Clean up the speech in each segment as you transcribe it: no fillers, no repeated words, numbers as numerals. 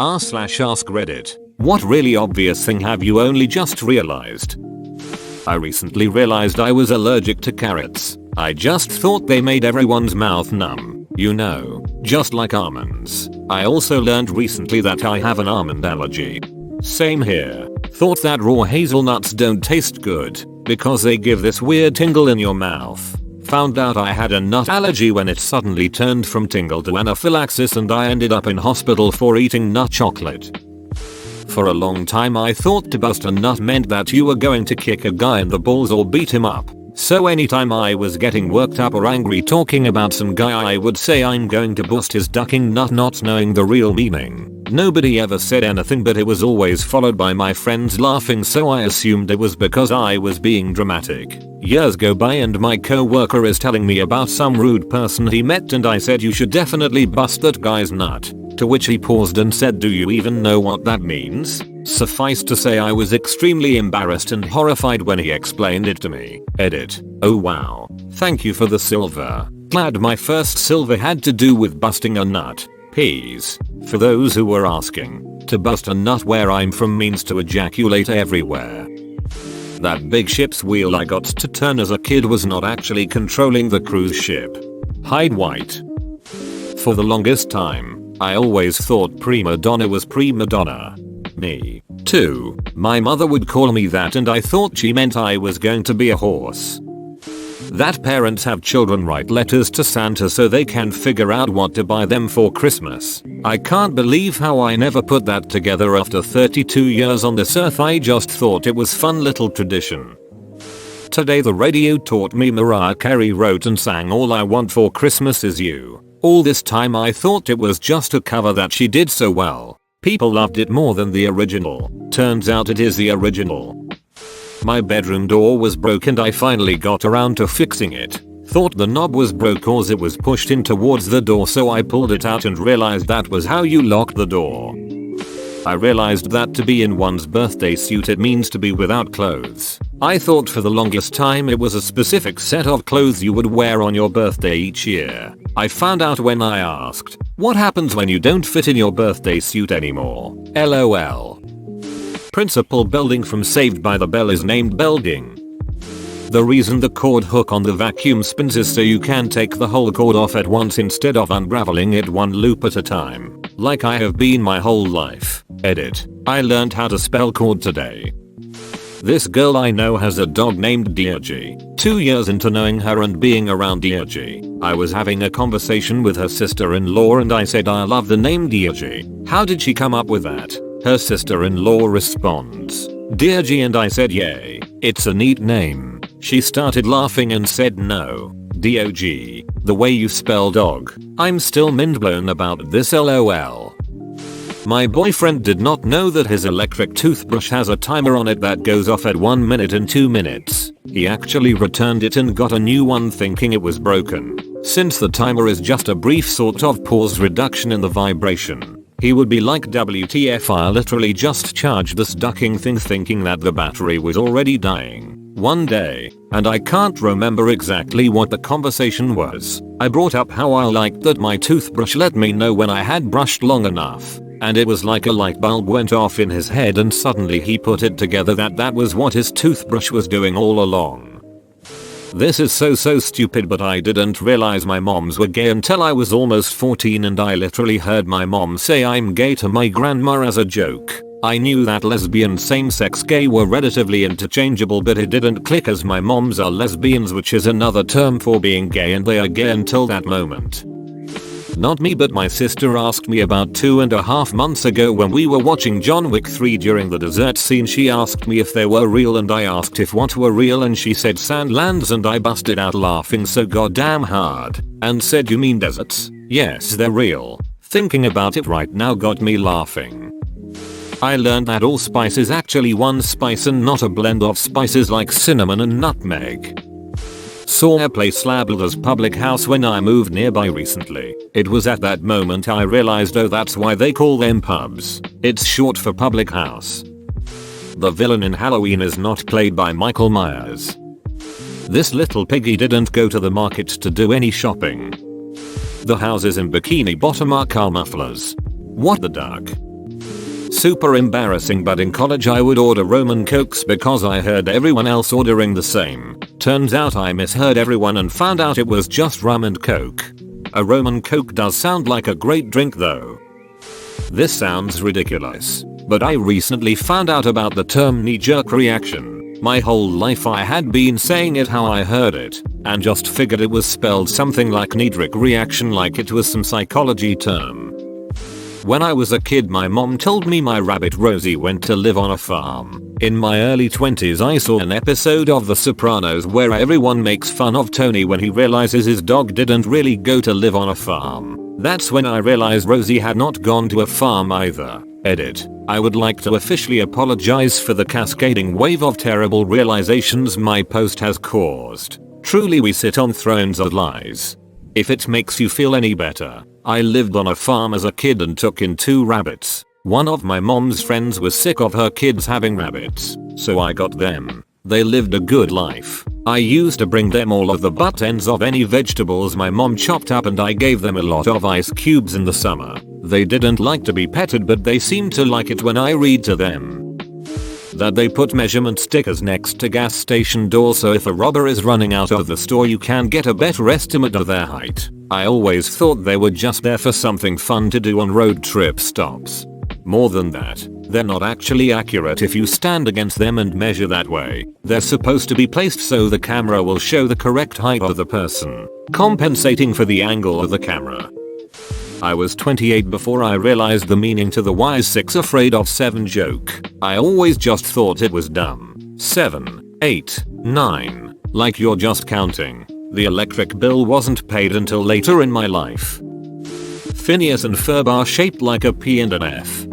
r/AskReddit. What really obvious thing have you only just realized? I recently realized I was allergic to carrots. I just thought they made everyone's mouth numb. You know, just like almonds. I also learned recently that I have an almond allergy. Same here. Thought that raw hazelnuts don't taste good because they give this weird tingle in your mouth. Found out I had a nut allergy when it suddenly turned from tingle to anaphylaxis, and I ended up in hospital for eating nut chocolate. For a long time I thought to bust a nut meant that you were going to kick a guy in the balls or beat him up. So anytime I was getting worked up or angry talking about some guy, I would say I'm going to bust his ducking nut, not knowing the real meaning. Nobody ever said anything, but it was always followed by my friends laughing, so I assumed it was because I was being dramatic. Years go by and my co-worker is telling me about some rude person he met, and I said you should definitely bust that guy's nut. To which he paused and said, do you even know what that means? Suffice to say I was extremely embarrassed and horrified when he explained it to me. Edit. Oh wow. Thank you for the silver. Glad my first silver had to do with busting a nut. Peas. For those who were asking, to bust a nut where I'm from means to ejaculate everywhere. That big ship's wheel I got to turn as a kid was not actually controlling the cruise ship. Hide white. For the longest time, I always thought prima donna was prima donna. Me too. My mother would call me that and I thought she meant I was going to be a horse. That parents have children write letters to Santa so they can figure out what to buy them for Christmas. I can't believe how I never put that together after 32 years on this earth. I just thought it was fun little tradition. Today the radio taught me Mariah Carey wrote and sang All I Want for Christmas Is You. All this time I thought it was just a cover that she did so well. People loved it more than the original. Turns out it is the original. My bedroom door was broke and I finally got around to fixing it. Thought the knob was broke cause it was pushed in towards the door, so I pulled it out and realized that was how you locked the door. I realized that to be in one's birthday suit it means to be without clothes. I thought for the longest time it was a specific set of clothes you would wear on your birthday each year. I found out when I asked, what happens when you don't fit in your birthday suit anymore? LOL. Principal Belding from Saved by the Bell is named Belding. The reason the cord hook on the vacuum spins is so you can take the whole cord off at once instead of unraveling it one loop at a time, like I have been my whole life. Edit. I learned how to spell cord today. This girl I know has a dog named Deirdre. 2 years into knowing her and being around Deirdre, I was having a conversation with her sister-in-law and I said I love the name Deirdre. How did she come up with that? Her sister-in-law responds, Deirdre, and I said yay, it's a neat name. She started laughing and said no, D-O-G, the way you spell dog. I'm still mindblown about this LOL. My boyfriend did not know that his electric toothbrush has a timer on it that goes off at 1 minute and 2 minutes. He actually returned it and got a new one thinking it was broken. Since the timer is just a brief sort of pause reduction in the vibration, he would be like WTF, I literally just charged this ducking thing thinking that the battery was already dying. One day, and I can't remember exactly what the conversation was, I brought up how I liked that my toothbrush let me know when I had brushed long enough. And it was like a light bulb went off in his head and suddenly he put it together that that was what his toothbrush was doing all along. This is so stupid, but I didn't realize my moms were gay until I was almost 14 and I literally heard my mom say I'm gay to my grandma as a joke. I knew that lesbian same-sex gay were relatively interchangeable, but it didn't click as my moms are lesbians, which is another term for being gay, and they are gay until that moment. Not me, but my sister asked me about 2.5 months ago when we were watching John Wick 3 during the dessert scene. She asked me if they were real and I asked if what were real and she said sandlands and I busted out laughing so goddamn hard and said, you mean deserts? Yes, they're real. Thinking about it right now got me laughing. I learned that allspice is actually one spice and not a blend of spices like cinnamon and nutmeg. Saw a place labeled as public house when I moved nearby recently. It was at that moment I realized, oh, that's why they call them pubs. It's short for public house. The villain in Halloween is not played by Michael Myers. This little piggy didn't go to the market to do any shopping. The houses in Bikini Bottom are car mufflers. What the duck? super embarrassing, but in college I would order Roman Cokes because I heard everyone else ordering the same. Turns out I misheard everyone and found out it was just rum and coke. A Roman Coke does sound like a great drink though. This sounds ridiculous, but I recently found out about the term knee-jerk reaction. My whole life I had been saying it how I heard it, and just figured it was spelled something like knee-jerk reaction, like it was some psychology term. When I was a kid, my mom told me my rabbit Rosie went to live on a farm. In my early 20s I saw an episode of The Sopranos where everyone makes fun of Tony when he realizes his dog didn't really go to live on a farm. That's when I realized Rosie had not gone to a farm either. Edit. I would like to officially apologize for the cascading wave of terrible realizations my post has caused. Truly we sit on thrones of lies. If it makes you feel any better, I lived on a farm as a kid and took in 2 rabbits. One of my mom's friends was sick of her kids having rabbits, so I got them. They lived a good life. I used to bring them all of the butt ends of any vegetables my mom chopped up, and I gave them a lot of ice cubes in the summer. They didn't like to be petted, but they seemed to like it when I read to them that they put measurement stickers next to gas station doors, so if a robber is running out of the store you can get a better estimate of their height. I always thought they were just there for something fun to do on road trip stops. More than that, they're not actually accurate if you stand against them and measure that way. They're supposed to be placed so the camera will show the correct height of the person, compensating for the angle of the camera. I was 28 before I realized the meaning to the "Why is 6 afraid of 7" joke. I always just thought it was dumb. 7, 8, 9. Like you're just counting. The electric bill wasn't paid until later in my life. Phineas and Ferb are shaped like a P and an F.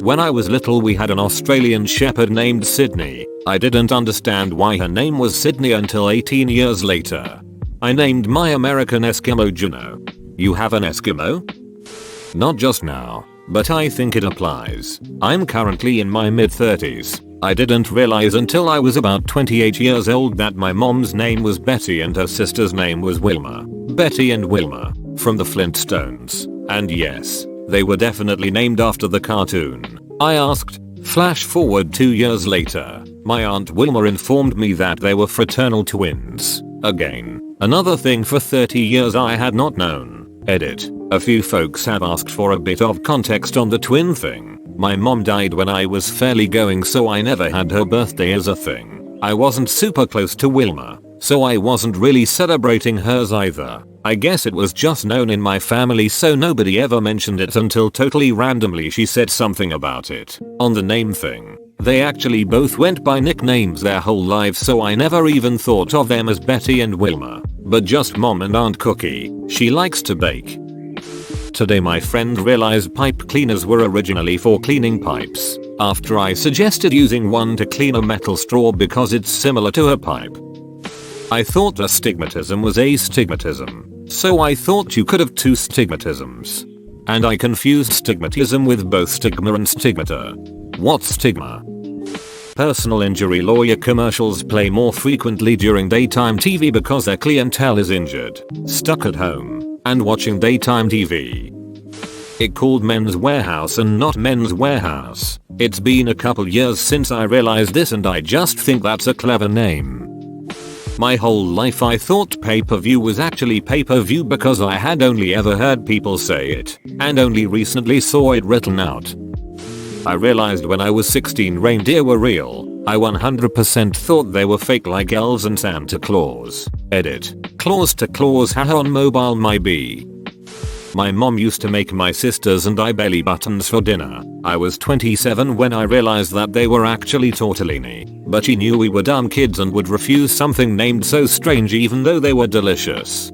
When I was little we had an Australian shepherd named Sydney. I didn't understand why her name was Sydney until 18 years later. I named my American Eskimo Juno. You have an Eskimo? Not just now, but I think it applies. I'm currently in my mid-30s. I didn't realize until I was about 28 years old that my mom's name was Betty and her sister's name was Wilma. Betty and Wilma, from the Flintstones. And yes, they were definitely named after the cartoon. I asked. Flash forward 2 years later, my aunt Wilma informed me that they were fraternal twins. Again, another thing for 30 years I had not known. Edit. A few folks have asked for a bit of context on the twin thing. My mom died when I was fairly going, so I never had her birthday as a thing. I wasn't super close to Wilma, so I wasn't really celebrating hers either. I guess it was just known in my family, so nobody ever mentioned it until totally randomly she said something about it. On the name thing, they actually both went by nicknames their whole lives, so I never even thought of them as Betty and Wilma, but just Mom and Aunt Cookie. She likes to bake. Today my friend realized pipe cleaners were originally for cleaning pipes, after I suggested using one to clean a metal straw because it's similar to a pipe. I thought astigmatism was astigmatism, so I thought you could have 2 stigmatisms. And I confused stigmatism with both stigma and stigmata. What's stigma? Personal injury lawyer commercials play more frequently during daytime TV because their clientele is injured, stuck at home, and watching daytime TV. It called Men's Warehouse and not Men's Warehouse. It's been a couple years since I realized this, and I just think that's a clever name. My whole life I thought pay-per-view was actually pay-per-view because I had only ever heard people say it, and only recently saw it written out. I realized when I was 16 reindeer were real. I 100% thought they were fake, like elves and Santa Claus. Edit. Claus to Claus haha on mobile my bee. My mom used to make my sisters and I belly buttons for dinner. I was 27 when I realized that they were actually tortellini, but she knew we were dumb kids and would refuse something named so strange even though they were delicious.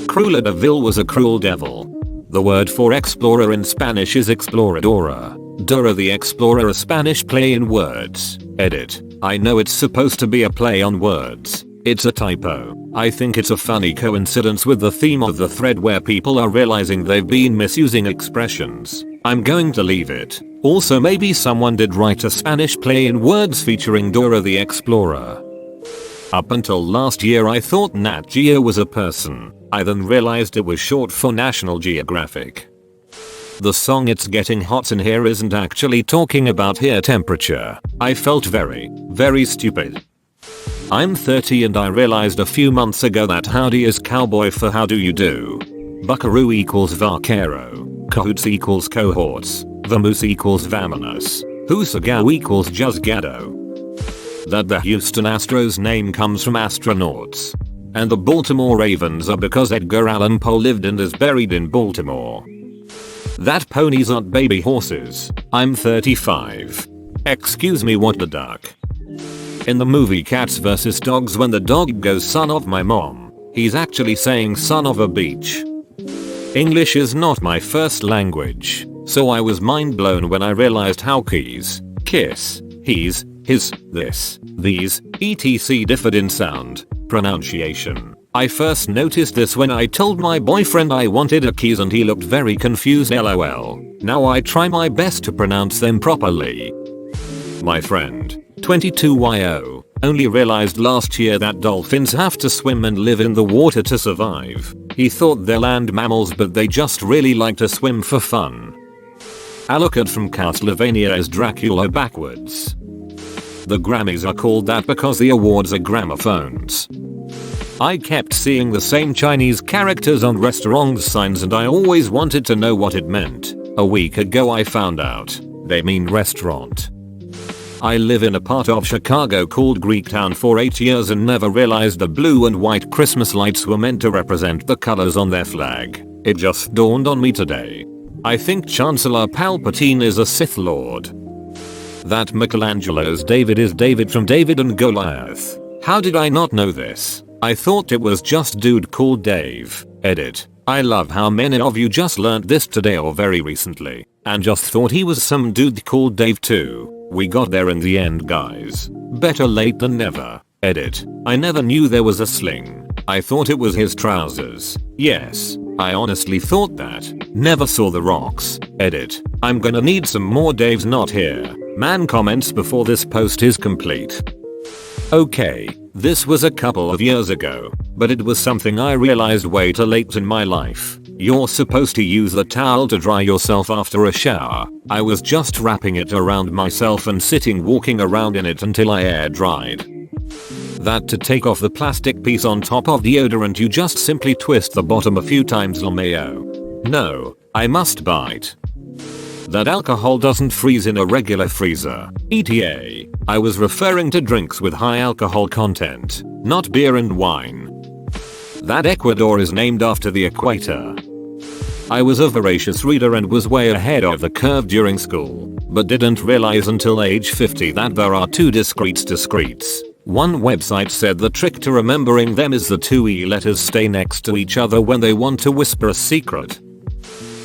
Cruella de Vil was a cruel devil. The word for explorer in Spanish is exploradora. Dora the Explorer, a Spanish play in words. Edit. I know it's supposed to be a play on words. It's a typo. I think it's a funny coincidence with the theme of the thread where people are realizing they've been misusing expressions. I'm going to leave it. Also, maybe someone did write a Spanish play in words featuring Dora the Explorer. Up until last year I thought Nat Geo was a person. I then realized it was short for National Geographic. The song It's Getting Hot in Here isn't actually talking about here temperature. I felt very, very stupid. I'm 30 and I realized a few months ago that howdy is cowboy for how do you do. Buckaroo equals vaquero. Cahoots equals cohorts. Vamoose equals vamonos. Hoosagao equals juzgado. That the Houston Astros name comes from astronauts. And the Baltimore Ravens are because Edgar Allan Poe lived and is buried in Baltimore. That ponies aren't baby horses. I'm 35. Excuse me, what the duck? In the movie Cats vs Dogs, when the dog goes son of my mom, he's actually saying son of a beach. English is not my first language, so I was mind blown when I realized how keys, kiss, he's, his, this, these, etc. differed in sound, pronunciation. I first noticed this when I told my boyfriend I wanted a keys and he looked very confused, lol. Now I try my best to pronounce them properly. My friend, 22yo, only realized last year that dolphins have to swim and live in the water to survive. He thought they're land mammals but they just really like to swim for fun. Alucard from Castlevania is Dracula backwards. The Grammys are called that because the awards are gramophones. I kept seeing the same Chinese characters on restaurant signs and I always wanted to know what it meant. A week ago I found out. They mean restaurant. I live in a part of Chicago called Greektown for 8 years and never realized the blue and white Christmas lights were meant to represent the colors on their flag. It just dawned on me today. I think Chancellor Palpatine is a Sith Lord. That Michelangelo's David is David from David and Goliath. How did I not know this? I thought it was just dude called Dave. Edit. I love how many of you just learned this today or very recently and just thought he was some dude called Dave too. We got there in the end, guys. Better late than never. Edit. I never knew there was a sling. I thought it was his trousers. Yes, I honestly thought that. Never saw the rocks. Edit. I'm gonna need some more Dave's not here. Man comments before this post is complete. Okay, this was a couple of years ago, but it was something I realized way too late in my life. You're supposed to use the towel to dry yourself after a shower. I was just wrapping it around myself and sitting walking around in it until I air dried. That to take off the plastic piece on top of deodorant you just simply twist the bottom a few times, LMAO. No, I must bite. That alcohol doesn't freeze in a regular freezer. ETA. I was referring to drinks with high alcohol content, not beer and wine. That Ecuador is named after the equator. I was a voracious reader and was way ahead of the curve during school, but didn't realize until age 50 that there are two discretes. One website said the trick to remembering them is the two E letters stay next to each other when they want to whisper a secret.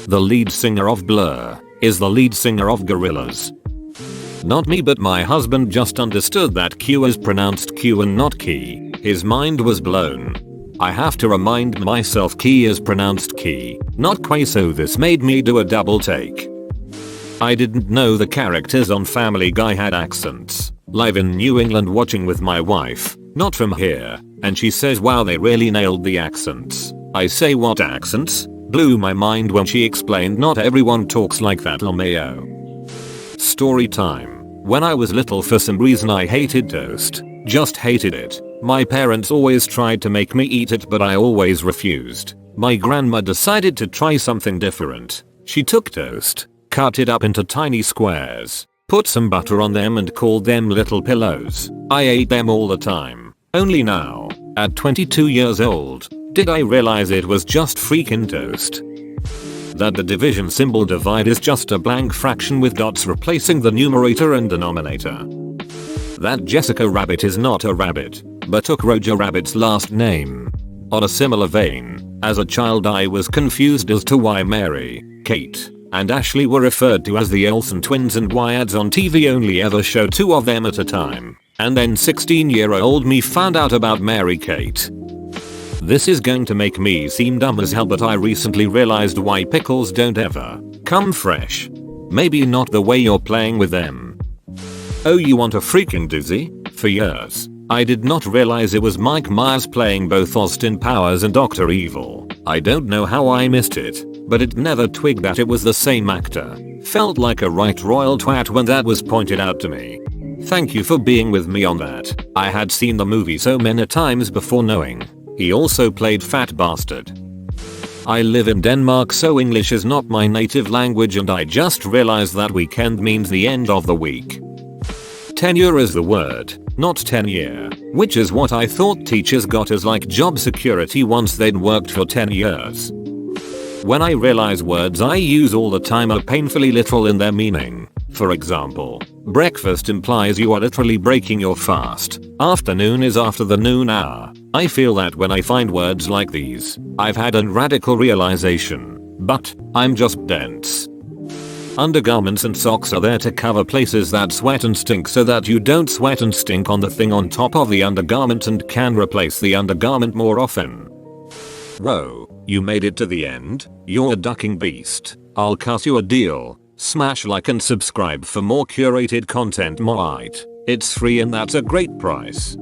The lead singer of Blur is the lead singer of Gorillaz. Not me, but my husband just understood that Q is pronounced Q and not key. His mind was blown. I have to remind myself key is pronounced key, not quay, so this made me do a double take. I didn't know the characters on Family Guy had accents. Live in New England watching with my wife, not from here, and she says wow they really nailed the accents. I say what accents? Blew my mind when she explained not everyone talks like that, LMAO. Story time. When I was little for some reason I hated toast. Just hated it. My parents always tried to make me eat it but I always refused. My grandma decided to try something different. She took toast, cut it up into tiny squares, put some butter on them and called them little pillows. I ate them all the time. Only now, at 22 years old, did I realize it was just freaking toast. That the division symbol divide is just a blank fraction with dots replacing the numerator and denominator. That Jessica Rabbit is not a rabbit, but took Roger Rabbit's last name. On a similar vein, as a child I was confused as to why Mary, Kate, and Ashley were referred to as the Olsen twins and why ads on TV only ever show two of them at a time. And then 16-year-old me found out about Mary Kate. This is going to make me seem dumb as hell, but I recently realized why pickles don't ever come fresh. Maybe not the way you're playing with them. Oh, you want a freaking doozy? For years, I did not realize it was Mike Myers playing both Austin Powers and Dr. Evil. I don't know how I missed it. but it never twigged that it was the same actor. Felt like a right royal twat when that was pointed out to me. Thank you for being with me on that. I had seen the movie so many times before knowing he also played Fat Bastard. I live in Denmark, so English is not my native language, and I just realized that weekend means the end of the week. Tenure is the word, not tenure, which is what I thought teachers got as like job security once they'd worked for 10 years. When I realize words I use all the time are painfully literal in their meaning. For example, breakfast implies you are literally breaking your fast. Afternoon is after the noon hour. I feel that when I find words like these, I've had a radical realization, but I'm just dense. Undergarments and socks are there to cover places that sweat and stink so that you don't sweat and stink on the thing on top of the undergarment and can replace the undergarment more often. Bro, you made it to the end? You're a ducking beast. I'll cut you a deal. Smash like and subscribe for more curated content. It's free and that's a great price.